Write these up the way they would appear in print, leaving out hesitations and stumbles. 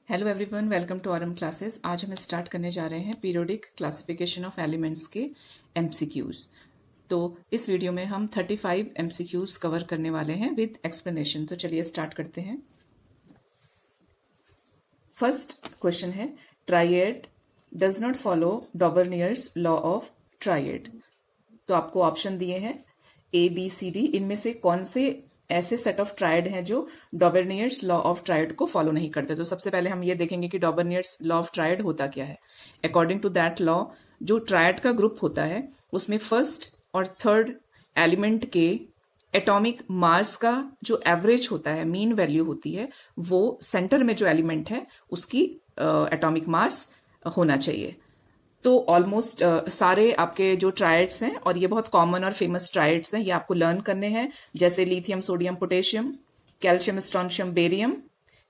Hello everyone, welcome to RM classes. आज हम start करने जा रहे हैं पीरियोडिक क्लासिफिकेशन ऑफ एलिमेंट्स के एमसीक्यूज। तो इस वीडियो में हम 35 एमसीक्यूज कवर करने वाले हैं विद एक्सप्लेनेशन। तो चलिए स्टार्ट करते हैं। फर्स्ट क्वेश्चन है, triad does not follow Dobereiner's law of triad. तो आपको ऑप्शन दिए हैं ए बी सी डी। इनमें से कौन से ऐसे सेट ऑफ ट्राइड हैं जो डॉबर्नियर्स लॉ ऑफ ट्राइड को फॉलो नहीं करते। तो सबसे पहले हम ये देखेंगे कि डॉबर्नियर्स लॉ ऑफ ट्राइड होता क्या है। अकॉर्डिंग टू दैट लॉ, जो ट्राइड का ग्रुप होता है उसमें फर्स्ट और थर्ड एलिमेंट के एटॉमिक मास का जो एवरेज होता है, मीन वैल्यू होती है, वो सेंटर में जो एलिमेंट है उसकी एटॉमिक मास होना चाहिए। तो ऑलमोस्ट सारे आपके जो ट्राइड्स हैं, और ये बहुत कॉमन और फेमस ट्राइड्स हैं, ये आपको लर्न करने हैं, जैसे lithium sodium potassium, calcium strontium barium,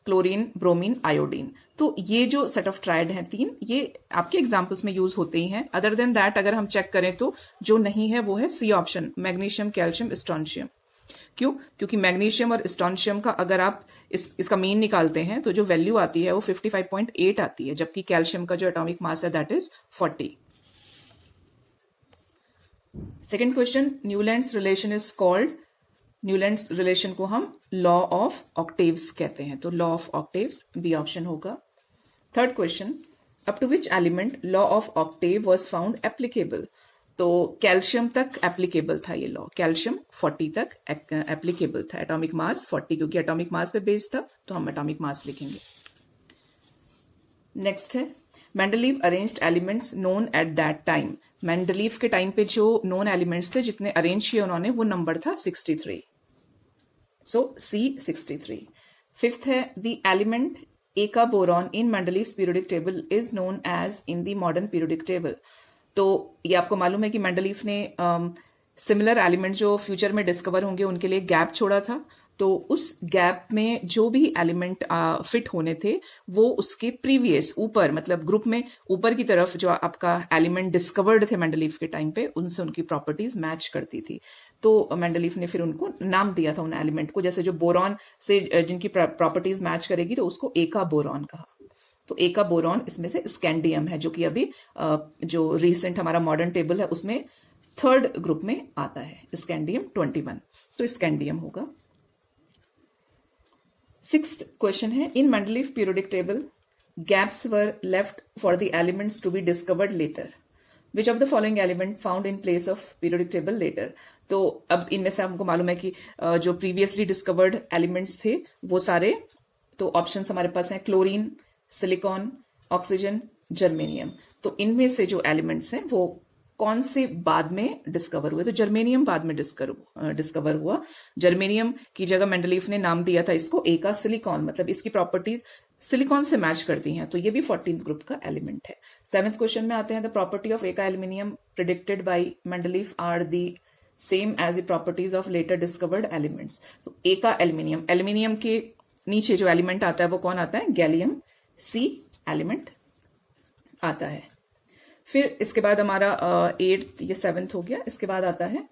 chlorine bromine iodine. तो ये जो सेट ऑफ ट्राइड हैं तीन, ये आपके एग्जाम्पल्स में यूज होते ही हैं। अदर देन दैट अगर हम चेक करें तो जो नहीं है वो है C option, magnesium calcium strontium. क्यों? क्योंकि मैग्नीशियम और स्ट्रोंशियम का अगर आप इसका मीन निकालते हैं तो जो वैल्यू आती है वो 55.8 आती है, जबकि कैल्शियम का जो एटॉमिक मास है that is 40। Second question, Newlands relation is called. Newlands relation को हम लॉ ऑफ ऑक्टेव्स कहते हैं, तो law of octaves B option होगा। Third question, up to which element law of octave was found applicable. तो calcium तक applicable था ये लॉ, कैल्शियम 40 तक एप्लीकेबल था, एटॉमिक मास 40, क्योंकि एटॉमिक मास पे बेस्ड था तो हम एटॉमिक मास लिखेंगे। नेक्स्ट है, Mendeleev arranged elements known at that time. Mendeleev के टाइम पे जो नोन एलिमेंट्स थे जितने अरेंज किए उन्होंने, वो नंबर था 63। So C 63। फिफ्थ है, द एलिमेंट एका boron in Mendeleev's periodic table is known as in the modern periodic table. तो ये आपको मालूम है कि मेंडलीफ ने सिमिलर एलिमेंट जो फ्यूचर में डिस्कवर होंगे उनके लिए गैप छोड़ा था। तो उस गैप में जो भी एलिमेंट फिट होने थे वो उसके प्रीवियस ऊपर, मतलब ग्रुप में ऊपर की तरफ जो आपका एलिमेंट डिस्कवर्ड थे मेंडलीफ के टाइम पे, उनसे उनकी प्रॉपर्टीज मैच करती थी। तो मेंडलीफ ने फिर उनको नाम दिया था उन एलिमेंट को, जैसे जो बोरॉन से जिनकी प्रॉपर्टीज मैच करेगी तो उसको एका बोरॉन कहा। तो एका बोरॉन इसमें से स्कैंडियम है, जो कि अभी जो रिसेंट हमारा मॉडर्न टेबल है उसमें थर्ड ग्रुप में आता है, स्कैंडियम 21। तो स्कैंडियम होगा। सिक्स्थ क्वेश्चन है, in Mendeleev periodic table gaps were left for the elements to be discovered later. Which of the following element found in place of periodic table later. तो अब इनमें से हमको मालूम है कि जो प्रीवियसली डिस्कवर्ड एलिमेंट्स थे वो सारे, तो ऑप्शंस हमारे पास हैं क्लोरीन, सिलिकॉन, ऑक्सीजन, जर्मेनियम। तो इनमें से जो एलिमेंट्स हैं वो कौन से बाद में डिस्कवर हुए। तो जर्मेनियम बाद में डिस्कवर हुआ। जर्मेनियम की जगह मेंडलीफ ने नाम दिया था इसको एका सिलिकॉन, मतलब इसकी प्रॉपर्टीज सिलिकॉन से मैच करती हैं, तो ये भी 14th ग्रुप का एलिमेंट है। सेवेंथ क्वेश्चन में आते हैं, द प्रॉपर्टी ऑफ एका aluminium predicted by Mendeleev are the same as the properties of later discovered elements. तो एका एल्यूमिनियम, एल्यूमिनियम के नीचे जो एलिमेंट आता है वो कौन आता है, गैलियम सी एलिमेंट आता है। फिर इसके बाद हमारा 8th, ये 7th हो गया। इसके बाद आता है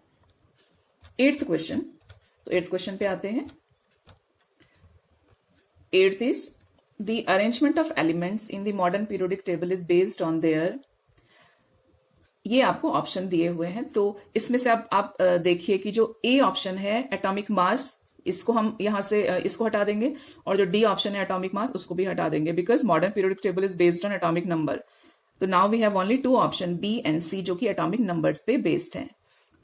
8th क्वेश्चन। तो 8th क्वेश्चन पे आते हैं। 8th is the arrangement of elements in the modern periodic table is based on their. ये आपको ऑप्शन दिए हुए हैं, तो इसमें से आप देखिए कि जो ए ऑप्शन है एटॉमिक मास, इसको हम यहां से इसको हटा देंगे, और जो डी ऑप्शन है एटॉमिक मास उसको भी हटा देंगे, because modern periodic table is based on atomic number. तो now we have only 2 option, B and C, जो कि एटॉमिक नंबर्स पे बेस्ड हैं।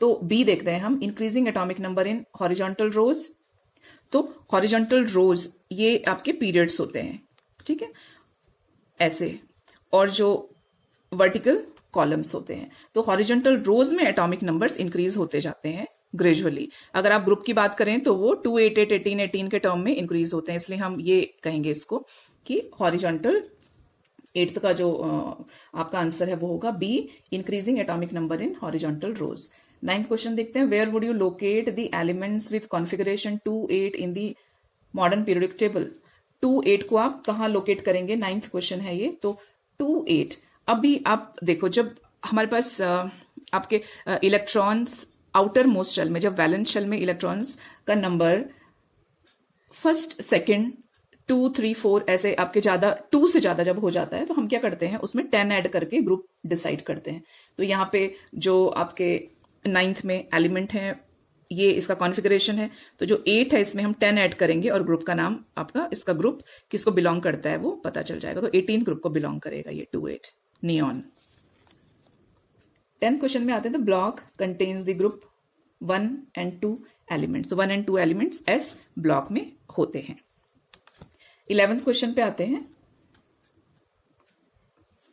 तो बी देखते हैं हम, increasing atomic number in horizontal rows. तो हॉरिजॉन्टल रोज ये आपके पीरियड्स होते हैं, ठीक है, ऐसे, और जो वर्टिकल कॉलम्स होते हैं। तो हॉरिजॉन्टल रोज में एटॉमिक नंबर्स इंक्रीज होते जाते हैं ग्रेजुअली। अगर आप ग्रुप की बात करें तो वो 2, 8, 8, 18, 18 के टर्म में इंक्रीज होते हैं, इसलिए हम ये कहेंगे इसको कि हॉरिजॉन्टल 8th का जो आपका आंसर है वो होगा B, increasing atomic number in horizontal rows. 9th question देखते हैं, where would you locate the elements with configuration 2, 8 in the modern periodic table. 2, 8 को आप कहां लोकेट करेंगे, 9th क्वेश्चन है ये। तो 2, 8, अभी आप देखो, जब हमारे पास आपके इलेक्ट्रॉन्स आउटर मोस्ट शेल में, जब वैलेंस शेल में इलेक्ट्रॉन्स का नंबर फर्स्ट, सेकेंड, 2, 3, 4 ऐसे आपके ज्यादा 2 से ज्यादा जब हो जाता है तो हम क्या करते हैं, उसमें 10 ऐड करके ग्रुप डिसाइड करते हैं। तो यहाँ पे जो आपके 9th में एलिमेंट है, ये इसका कॉन्फ़िगरेशन है, तो जो 8 है इसमें हम 10 ऐड करेंगे और ग्रुप का नाम आपका, इसका ग्रुप किसको बिलोंग करता है वो पता चल जाएगा। तो 18th ग्रुप को बिलोंग करेगा ये 28 नियॉन। 10th क्वेश्चन में आते हैं, the block contains the group 1 and 2 elements. 1 and 2 elements S block में होते हैं। 11th क्वेश्चन पे आते हैं,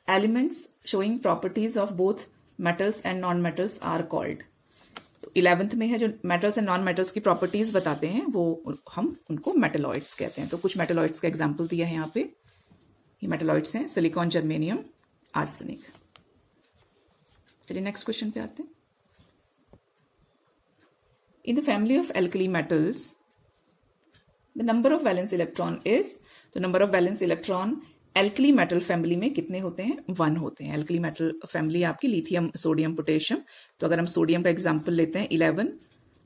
elements showing properties of both metals and non metals are called. तो 11th में है जो मेटल्स एंड नॉन मेटल्स की प्रॉपर्टीज बताते हैं वो हम उनको मेटलॉइड्स कहते हैं। तो कुछ मेटलॉइड्स का एग्जाम्पल दिया है यहाँ पे, ये मेटलॉइड्स हैं सिलिकॉन, जर्मेनियम, आर्सेनिक। चलिए नेक्स्ट क्वेश्चन पे आते हैं। In the family of alkali metals the number of valence electron is, तो number of valence electron alkali metal family में कितने होते हैं, 1 होते हैं। एल्कली मेटल फैमिली आपकी लिथियम, सोडियम, पोटेशियम। तो अगर हम सोडियम का एग्जांपल लेते हैं 11,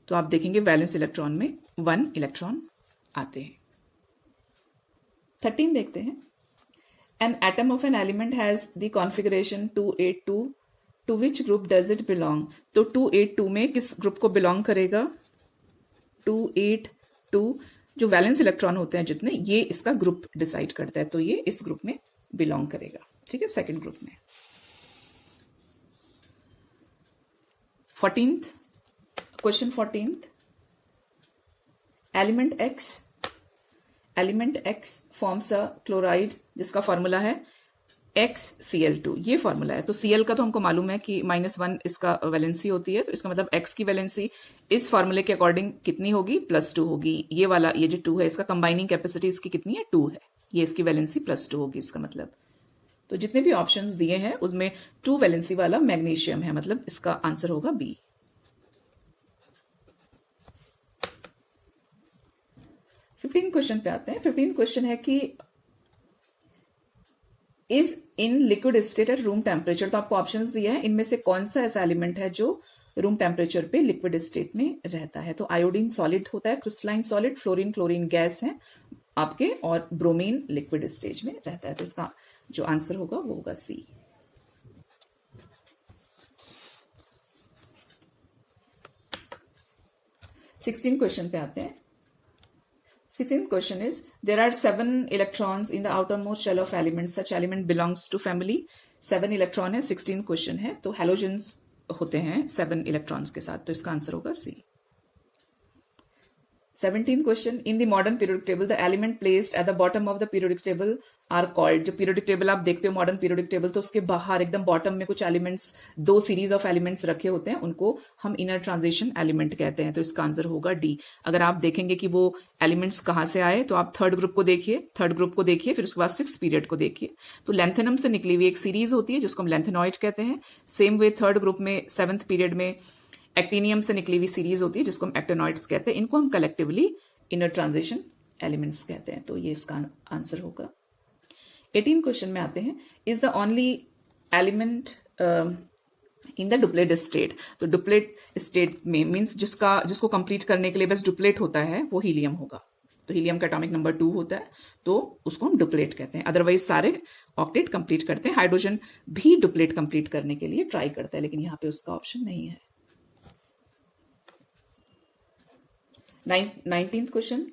तो आप देखेंगे वैलेंस इलेक्ट्रॉन में 1 इलेक्ट्रॉन आते हैं। 13 देखते हैं, an atom of an element has the configuration 282, to which group does it belong. तो 282 में किस ग्रुप को बिलोंग करेगा, 282 जो वैलेंस इलेक्ट्रॉन होते हैं जितने, ये इसका ग्रुप डिसाइड करता है, तो ये इस ग्रुप में बिलोंग करेगा। ठीक है, सेकंड ग्रुप में। 14th question, 14th, element x forms a chloride जिसका फॉर्मूला है XCl2, ये फॉर्मूला है। तो Cl का तो हमको मालूम है कि -1 इसका वैलेंसी होती है, तो इसका मतलब X की वैलेंसी इस फॉर्मूले के अकॉर्डिंग कितनी होगी, +2 होगी। ये वाला, ये जो 2 है, इसका कंबाइनिंग कैपेसिटी इसकी कितनी है, 2 है, ये इसकी वैलेंसी +2 होगी इसका मतलब। तो जितने भी ऑप्शंस दिए हैं उसमें 2 वैलेंसी वाला मैग्नीशियम है, मतलब इसका आंसर होगा बी। 15 क्वेश्चन पे आते हैं। 15 क्वेश्चन है कि is in liquid state at room temperature. तो आपको ऑप्शंस दिया है, इनमें से कौन सा ऐसा एलिमेंट है जो रूम टेम्परेचर पे लिक्विड स्टेट में रहता है। तो आयोडीन सॉलिड होता है, crystalline solid, fluorine, chlorine gas है आपके, और ब्रोमीन लिक्विड स्टेज में रहता है। तो इसका जो आंसर होगा वो होगा सी। सिक्सटीन क्वेश्चन पे आते हैं। 16th question is, there are 7 electrons in the outermost shell of elements. Such element belongs to family 7 electron है। 16th क्वेश्चन है, तो हेलोजेंस होते हैं 7 इलेक्ट्रॉन्स के साथ, तो इसका आंसर होगा C. 17th question, in the modern periodic table the element placed at the bottom of the periodic table are called. जो पीरियोडिक टेबल आप देखते हो मॉडर्न पीरियोडिक टेबल, तो उसके बाहर एकदम बॉटम में कुछ एलिमेंट्स, 2 सीरीज ऑफ एलिमेंट्स रखे होते हैं, उनको हम इनर ट्रांजिशन एलिमेंट कहते हैं। तो इसका आंसर होगा डी। अगर आप देखेंगे कि वो एलिमेंट्स कहां से आए, तो आप थर्ड ग्रुप को देखिए, फिर उसके बाद 6th पीरियड को देखिए। तो लेंथेनम से निकली हुई एक सीरीज होती है जिसको हम लेंथेनॉइड कहते हैं। सेम वे थर्ड ग्रुप में 7th पीरियड में एक्टिनियम से निकली हुई सीरीज होती है जिसको हम एक्टिनॉइड्स कहते हैं। इनको हम कलेक्टिवली इनर ट्रांजिशन एलिमेंट्स कहते हैं, तो ये इसका आंसर होगा। 18 क्वेश्चन में आते हैं, is the only element in the duplet state. तो डुप्लेट स्टेट में मींस जिसको कंप्लीट करने के लिए बस डुप्लेट होता है वो हीलियम होगा। तो हीलियम का एटॉमिक नंबर 2 होता है, तो उसको हम डुप्लेट कहते हैं। अदरवाइज सारे ऑक्टेट कंप्लीट करते हैं। हाइड्रोजन भी डुप्लेट कंप्लीट करने के लिए ट्राई करता है, लेकिन यहां पे उसका ऑप्शन नहीं है। 19th question,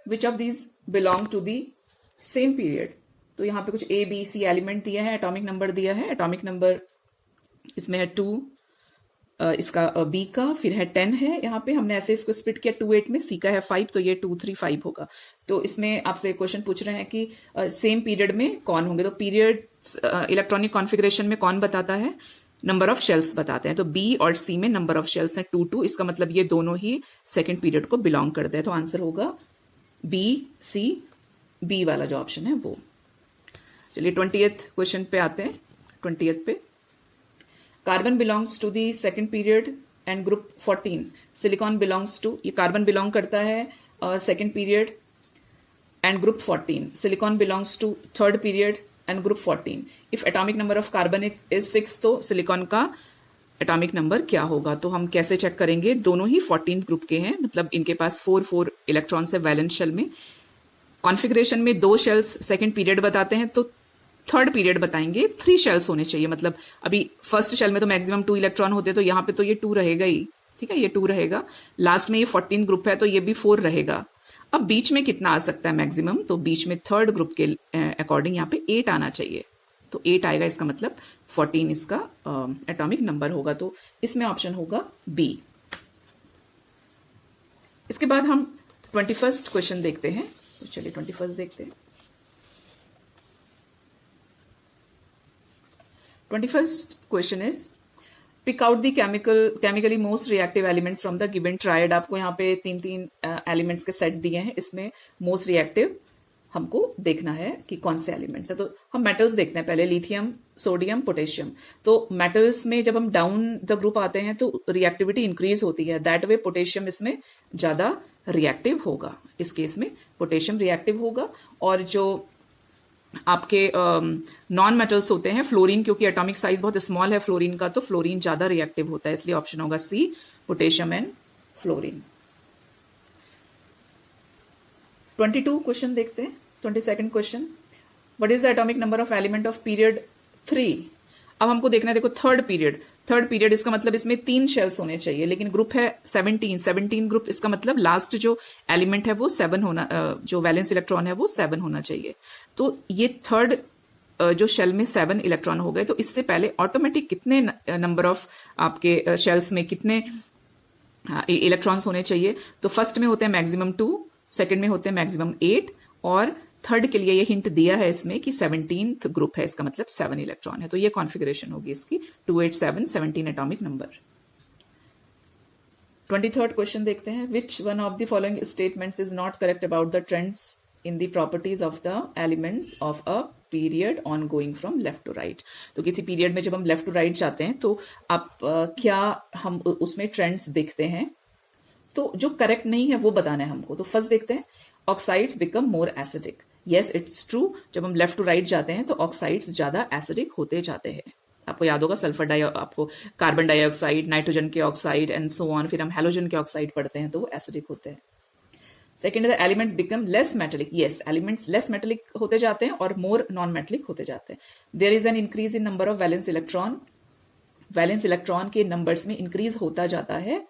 which of these belong to the same period. तो यहां पे कुछ A, B, C एलिमेंट दिया है, एटॉमिक नंबर दिया है। एटॉमिक नंबर इसमें है 2, इसका B का, फिर है 10 है। यहाँ पे हमने ऐसे इसको स्प्लिट किया 2, 8 में, C का है 5, तो ये 2, 3, 5 होगा। तो इसमें आपसे क्वेश्चन पूछ रहे हैं कि सेम पीरियड में कौन होंगे। तो पीरियड इलेक्ट्रॉनिक कॉन्फ़िगरेशन में कौन बताता है, नंबर ऑफ शेल्स बताते हैं। तो B और C में नंबर ऑफ शेल्स है 2, 2, इसका मतलब ये दोनों ही सेकेंड पीरियड को बिलोंग करते हैं। तो आंसर होगा B, C, B वाला जो ऑप्शन है वो। चलिए 20th क्वेश्चन पे आते हैं। 20th पे, carbon belongs to the second period and group 14, silicon belongs to, ये कार्बन बिलोंग करता है second period and group 14, silicon belongs to third period and group 14। If atomic number of carbon is 6, तो silicon का atomic number क्या होगा। तो हम कैसे चेक करेंगे, दोनों ही 14th ग्रुप के हैं, मतलब इनके पास 4 इलेक्ट्रॉन्स है वैलेंस शेल में। कॉन्फ़िगरेशन में 2 शेल्स सेकंड पीरियड बताते हैं, तो थर्ड पीरियड बताएंगे 3 शेल्स होने चाहिए। मतलब अभी फर्स्ट शेल में तो मैक्सिमम 2 इलेक्ट्रॉन होते हैं, तो यहाँ पे तो ये 2 रहेगा ही, ठीक है, ये 2 रहेगा। लास्ट में ये 14 ग्रुप है, तो ये भी 4 रहेगा। अब बीच में कितना आ सकता है मैक्सिमम, तो बीच में थर्ड ग्रुप के अकॉर्डिंग यहाँ पे 8 आना चाहिए, तो 8 आएगा, इसका मतलब 14 इसका एटॉमिक नंबर होगा, तो इसमें ऑप्शन होगा बी। इसके बाद हम 21st क्वेश्चन देखते हैं, तो चलिए 21st देखते हैं। 21st question is pick out the chemically most reactive elements from the given triad. आपको यहाँ पे 3 एलिमेंट्स के सेट दिए हैं, इसमें मोस्ट रिएक्टिव हमको देखना है कि कौन से एलिमेंट्स है। तो हम मेटल्स देखते हैं पहले, लिथियम, सोडियम, पोटेशियम। तो मेटल्स में जब हम डाउन द ग्रुप आते हैं तो रिएक्टिविटी इंक्रीज होती है, दैट वे पोटेशियम इसमें ज्यादा रिएक्टिव होगा। इस केस में पोटेशियम रिएक्टिव होगा। और जो आपके नॉन मेटल्स होते हैं, फ्लोरीन, क्योंकि एटॉमिक साइज बहुत स्मॉल है फ्लोरीन का, तो फ्लोरीन ज्यादा रिएक्टिव होता है, इसलिए ऑप्शन होगा सी, पोटेशियम एंड फ्लोरीन। 22 क्वेश्चन देखते हैं। 22nd question, what is the atomic number of element of period 3। अब हमको देखना है, देखो थर्ड पीरियड इसका मतलब इसमें 3 शेल्स होने चाहिए, लेकिन ग्रुप है 17 ग्रुप, इसका मतलब लास्ट जो एलिमेंट है वो 7 होना, जो वैलेंस इलेक्ट्रॉन है वो 7 होना चाहिए। तो ये थर्ड जो शेल में 7 इलेक्ट्रॉन हो गए, तो इससे पहले ऑटोमेटिक कितने नंबर ऑफ आपके शेल्स में कितने इलेक्ट्रॉन्स होने चाहिए। तो फर्स्ट में होते हैं मैक्सिमम 2, सेकंड में होते हैं मैक्सिमम 8, और थर्ड के लिए ये हिंट दिया है इसमें कि 17th ग्रुप है, इसका मतलब 7 इलेक्ट्रॉन है। तो ये कॉन्फ़िगरेशन होगी इसकी 2 8 7 17 एटॉमिक नंबर। 23rd क्वेश्चन देखते हैं, which one of the following statements is not correct about the trends in the properties of the elements of a period on going from left to right. तो किसी period में जब हम left to right जाते हैं तो आप क्या हम उसमें ट्रेंड्स देखते हैं, तो जो करेक्ट नहीं है वो बताना है हमको। तो फर्स्ट देखते हैं, oxides become more acidic. Yes it's true, जब हम लेफ्ट टू राइट जाते हैं तो ऑक्साइड्स ज्यादा एसिडिक होते जाते हैं। आपको याद होगा आपको कार्बन डाइऑक्साइड, नाइट्रोजन के ऑक्साइड एंड सो ऑन, फिर हम हेलोजन के ऑक्साइड पढ़ते हैं तो वो एसिडिक होते हैं। सेकेंड है elements become less metallic. Yes, elements less metallic होते जाते हैं और मोर नॉन मेटेलिक होते जाते हैं। There is an increase in number of valence electron. Valence electron के नंबर्स में इंक्रीज होता जाता है।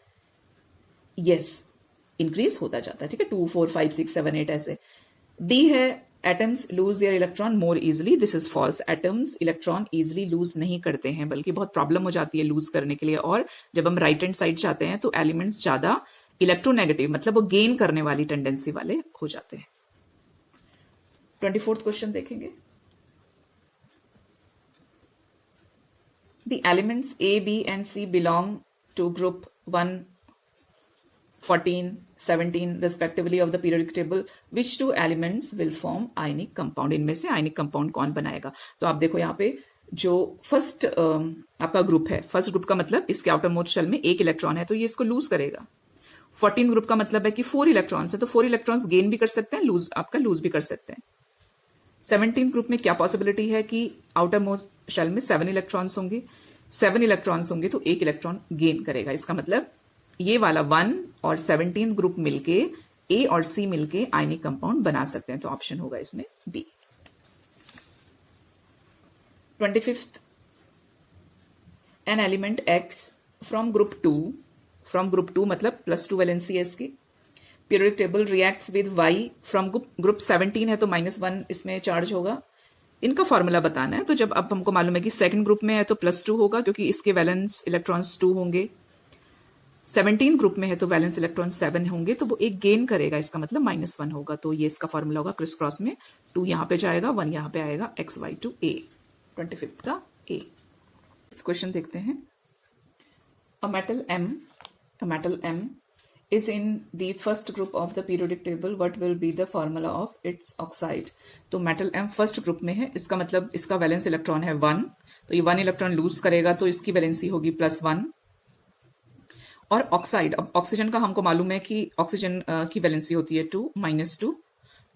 यस, इंक्रीज होता जाता है, ठीक है, 2 4 5 6 7 8 ऐसे। डी है atoms lose their electron more easily. This is false, atoms electron easily lose नहीं करते हैं, बल्कि बहुत प्रॉब्लम हो जाती है लूज करने के लिए। और जब हम राइट हैंड साइड जाते हैं तो एलिमेंट्स ज्यादा इलेक्ट्रोनेगेटिव, मतलब वो गेन करने वाली टेंडेंसी वाले हो जाते हैं। 24th क्वेश्चन देखेंगे, the elements A B and C belong to group 1 14 17 respectively of the periodic table, which 2 elements will form ionic compound। इनमें से आयनिक कंपाउंड कौन बनाएगा। तो आप देखो यहाँ पे जो फर्स्ट आपका ग्रुप है, फर्स्ट ग्रुप का मतलब इसके आउटर मोस्ट शेल में 1 इलेक्ट्रॉन है, तो ये इसको लूज करेगा। 14 ग्रुप का मतलब है कि 4 इलेक्ट्रॉन्स है, तो 4 इलेक्ट्रॉन्स गेन भी कर सकते हैं, लूज भी कर सकते हैं। 17 ग्रुप में क्या पॉसिबिलिटी है कि आउटर मोस्ट शेल में 7 इलेक्ट्रॉन्स होंगे, 7 इलेक्ट्रॉन्स होंगे तो 1 इलेक्ट्रॉन गेन करेगा। इसका मतलब ये वाला 1 और 17 ग्रुप मिलके ए और सी मिलके आयनिक कंपाउंड बना सकते हैं, तो ऑप्शन होगा इसमें B. 25th, an element X from group 2 मतलब +2 वैलेंसी है इसकी, periodic table reacts with Y from group 17 है तो -1 इसमें चार्ज होगा। इनका फॉर्मूला बताना है। तो जब अब हमको मालूम है कि सेकंड ग्रुप में है तो +2 होगा, क्योंकि इसके वैलेंस इलेक्ट्रॉन्स 2 होंगे। 17 ग्रुप में है तो वैलेंस इलेक्ट्रॉन 7 होंगे, तो वो एक गेन करेगा, इसका मतलब -1 होगा। तो ये इसका फॉर्मूला होगा क्रिस क्रॉस में, 2 यहां पे जाएगा, 1 यहां पे आएगा, XY to A। 25th का A। इस क्वेश्चन देखते हैं, a metal M is in the first group of the periodic table, what will be the formula of its oxide। तो मेटल M फर्स्ट ग्रुप में है, इसका मतलब इसका वैलेंस इलेक्ट्रॉन है 1, तो ये 1 इलेक्ट्रॉन लूज करेगा, तो इसकी वैलेंसी होगी +1। और ऑक्साइड, अब ऑक्सीजन का हमको मालूम है कि ऑक्सीजन की वैलेंसी होती है 2 -2,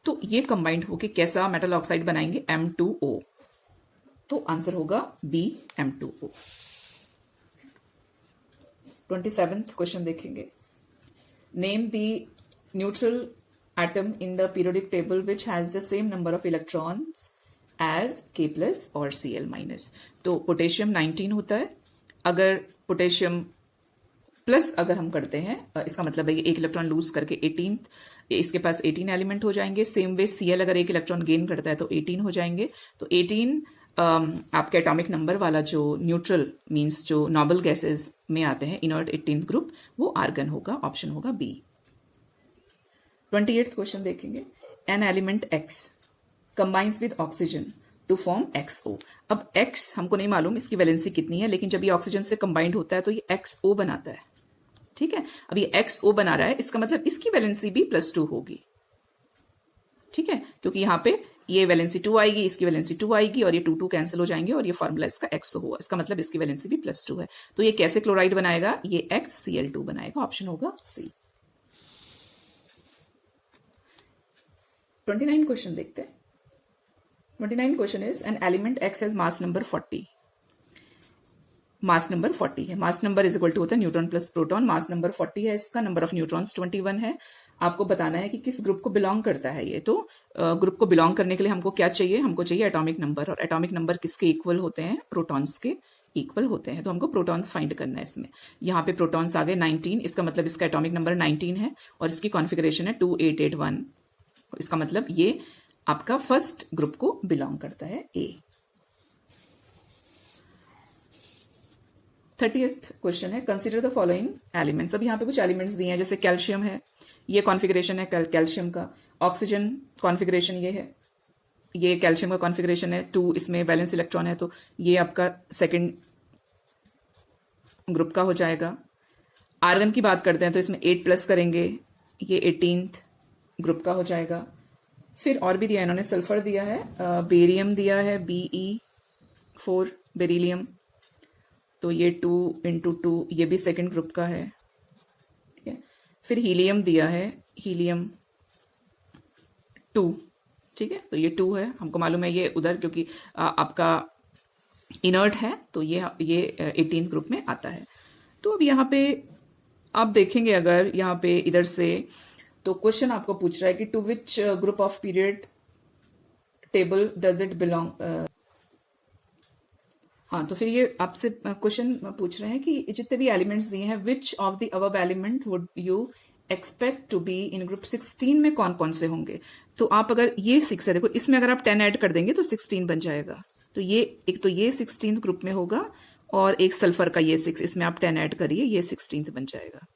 तो ये कंबाइंड होके कैसा मेटल ऑक्साइड बनाएंगे, M2O। तो आंसर होगा B, M2O। 27th क्वेश्चन देखेंगे, name the neutral atom in the periodic table which has the same number of electrons as K plus और Cl minus. तो पोटेशियम 19 होता है. अगर पोटेशियम प्लस अगर हम करते हैं, इसका मतलब है ये एक इलेक्ट्रॉन लूज करके 18th, इसके पास 18 एलिमेंट हो जाएंगे. सेम वे Cl अगर एक इलेक्ट्रॉन गेन करता है तो 18 हो जाएंगे. तो 18 आपके एटॉमिक नंबर वाला जो न्यूट्रल मींस जो नोबल गैसेस में आते हैं, इनर्ट 18th ग्रुप, वो आर्गन होगा. ऑप्शन होगा बी. 28th क्वेश्चन देखेंगे. An element X combines with oxygen to form XO. अब X हमको नहीं मालूम इसकी वैलेंसी कितनी है, लेकिन जब ये ऑक्सीजन से कंबाइंड होता है तो ये XO बनाता है. ठीक है, अब ये XO बना रहा है, इसका मतलब इसकी वैलेंसी भी +2 होगी. ठीक है, क्योंकि यहां पे ये वैलेंसी 2 आएगी, इसकी वैलेंसी 2 आएगी और ये 2 कैंसिल हो जाएंगे और ये फॉर्मूला इसका XO होगा. इसका मतलब इसकी वैलेंसी भी +2 है. तो ये कैसे क्लोराइड बनाएगा? ये XCl2 बनाएगा. ऑप्शन होगा सी. 29 क्वेश्चन देखते हैं. 29 question is an element X has mass number 40. Mass number 40 है. Mass number is equal to होता है neutron plus proton. Mass number 40 है इसका. नंबर ऑफ न्यूट्रॉन्स 21 है. आपको बताना है कि किस ग्रुप को बिलोंग करता है ये. तो ग्रुप को बिलोंग करने के लिए हमको क्या चाहिए? हमको चाहिए एटॉमिक नंबर. और एटॉमिक नंबर किसके इक्वल होते हैं? प्रोटॉन्स के इक्वल होते हैं. तो हमको प्रोटॉन्स फाइंड करना है इसमें. यहाँ पे प्रोटॉन्स आ गए 19. इसका मतलब इसका एटॉमिक नंबर 19 है और इसकी कॉन्फिगरेशन है 2881. इसका मतलब ये आपका फर्स्ट ग्रुप को बिलोंग करता है, ए. 30th क्वेश्चन है कंसीडर द फॉलोइंग एलिमेंट्स. अब यहाँ पे कुछ एलिमेंट्स दिए हैं, जैसे कैल्शियम है, ये कॉन्फ़िगरेशन है कैल्शियम का. ऑक्सीजन कॉन्फ़िगरेशन ये है, ये कैल्शियम का कॉन्फ़िगरेशन है. 2 इसमें वैलेंस इलेक्ट्रॉन है, तो ये आपका सेकंड ग्रुप का हो जाएगा. आर्गन की बात करते हैं तो इसमें 8 प्लस करेंगे, ये 18th ग्रुप का हो जाएगा. फिर और भी दिया है इन्होंने. सल्फर दिया है, बेरियम दिया है, Be4 बेरिलियम, तो ये 2 × 2 ये भी सेकंड ग्रुप का है. ठीक है. फिर हीलियम दिया है, हीलियम 2. ठीक है, तो ये 2 है. हमको मालूम है ये उधर, क्योंकि आपका इनर्ट है, तो ये 18th ग्रुप में आता है. तो अब यहाँ पे आप देखेंगे, अगर यहाँ पे इधर से तो क्वेश्चन आपको पूछ रहा है कि to which group of period table does it belong. हाँ, तो फिर ये आपसे क्वेश्चन पूछ रहे हैं कि जितने भी एलिमेंट्स दिए हैं, which of the above element would you expect to be in group 16 में कौन कौन से होंगे. तो आप अगर ये 6 है, देखो इसमें अगर आप 10 ऐड कर देंगे तो 16 बन जाएगा. तो ये एक तो ये 16th ग्रुप में होगा और एक सल्फर का ये 6, इसमें आप 10 ऐड करिए, ये 16th बन जाएगा.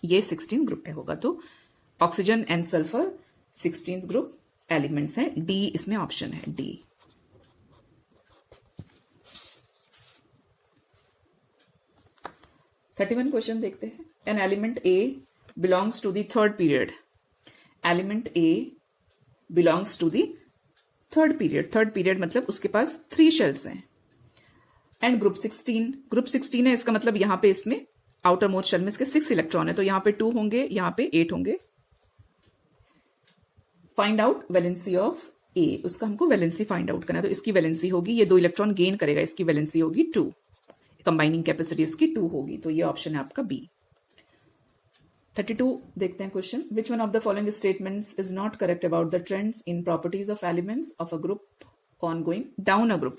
ये 16th ग्रुप में होगा. तो oxygen and sulphur 16th group elements हैं. डी इसमें ऑप्शन है, डी. थर्टी क्वेश्चन देखते हैं. An element A belongs to the third period. Element A belongs to the third period. Third period मतलब उसके पास 3 शेल्स हैं. एंड ग्रुप 16 है, इसका मतलब यहां पे इसमें आउटर मोस्ट शेल में इसके 6 इलेक्ट्रॉन है, तो यहां पे 2 होंगे, यहां पे 8 होंगे. फाइंड आउट वैलेंसी ऑफ ए. उसका हमको वैलेंसी फाइंड आउट करना है. तो इसकी वैलेंसी होगी, ये 2 इलेक्ट्रॉन गेन करेगा, इसकी वैलेंसी होगी 2. कंबाइनिंग कैपेसिटी इसकी 2 होगी. तो ये ऑप्शन है आपका बी. 32 देखते हैं question. Which one of the following statements is not correct about the trends in properties of elements of a group on going down a group.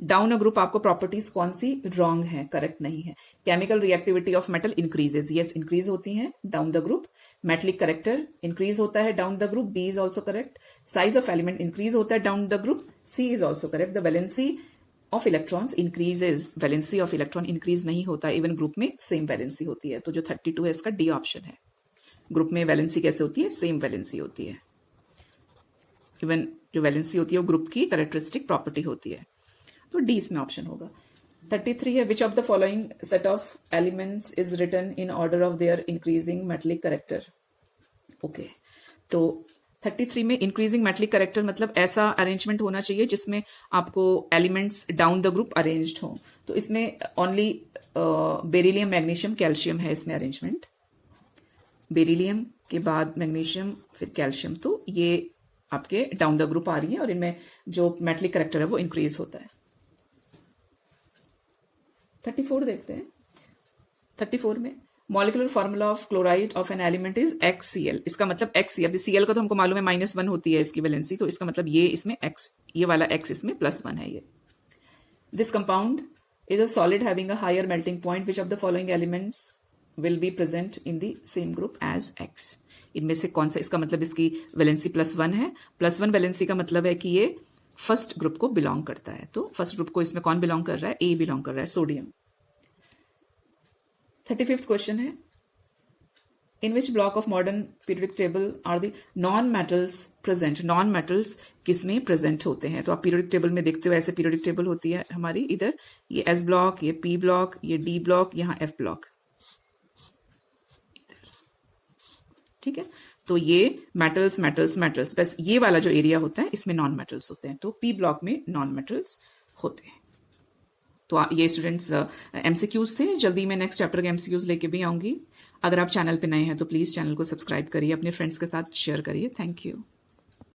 Down a group आपको properties कौन सी wrong है, correct नहीं है. Chemical reactivity of metal increases, yes increase होती है down the group. Metallic character increase होता है down the group, B is also correct. Size of element increase होता है down the group, C is also correct. The valency of electrons increases, valency of electron increase नहीं होता, even group में same valency होती है. तो जो 32 है इसका डी ऑप्शन है. ग्रुप में वैलेंसी कैसे होती है? सेम वैलेंसी होती है. इवन जो वैलेंसी होती है वो ग्रुप की कैरेक्टरिस्टिक प्रॉपर्टी होती है. तो डी इसमें ऑप्शन होगा. 33 है. Which of the following set of elements is written in order of their increasing metallic character. Okay, तो 33 में इंक्रीजिंग मेटलिक करेक्टर मतलब ऐसा अरेंजमेंट होना चाहिए जिसमें आपको elements down the group arranged हो. तो इसमें ओनली बेरिलियम, मैग्नीशियम, कैल्शियम है इसमें अरेंजमेंट. बेरिलियम के बाद मैग्नीशियम, फिर कैल्शियम. तो ये आपके डाउन द ग्रुप आ रही है और इनमें जो मेटलिक करेक्टर है वो इंक्रीज होता है. 34 देखते हैं. 34 में molecular formula of chloride of an element is XCl। इसका मतलब XC, अभी Cl का तो हमको मालूम है -1 होती है इसकी वैलेंसी, तो इसका मतलब ये इसमें X, ये वाला X इसमें +1 है ये। This compound is a solid having a higher melting point. Which of the following elements will be present in the same group as X? इनमें से कौन सा, इसका मतलब इसकी वैलेंसी +1 है। +1 वैलेंसी का मतलब है कि ये फर्स्ट ग्रुप को बिलोंग करता है। तो फर्स्ट ग्रुप को इसमें कौन बिलोंग कर रहा है? A बिलोंग कर रहा है, सोडियम। 35th क्वेश्चन है, in which block of modern periodic table are the non-metals present? non-metals किसमें प्रेजेंट होते हैं? तो आप पीरियोडिक टेबल में देखते हो ऐसे पीरियोडिक टेबल होती है हमारी, इधर ये S ब्लॉक, ये P ब्लॉक, ये D ब्लॉक, यहाँ F ब्लॉक, ठीक है। तो ये मेटल्स मेटल्स मेटल्स, बस ये वाला जो एरिया होता है इसमें नॉन मेटल्स होते हैं। तो P ब्लॉक में नॉन मेटल्स होते हैं। तो ये स्टूडेंट्स MCQs थे। जल्दी मैं नेक्स्ट चैप्टर के MCQs लेके भी आऊंगी। अगर आप चैनल पे नए हैं तो प्लीज चैनल को सब्सक्राइब करिए, अपने फ्रेंड्स के साथ शेयर करिए। Thank you.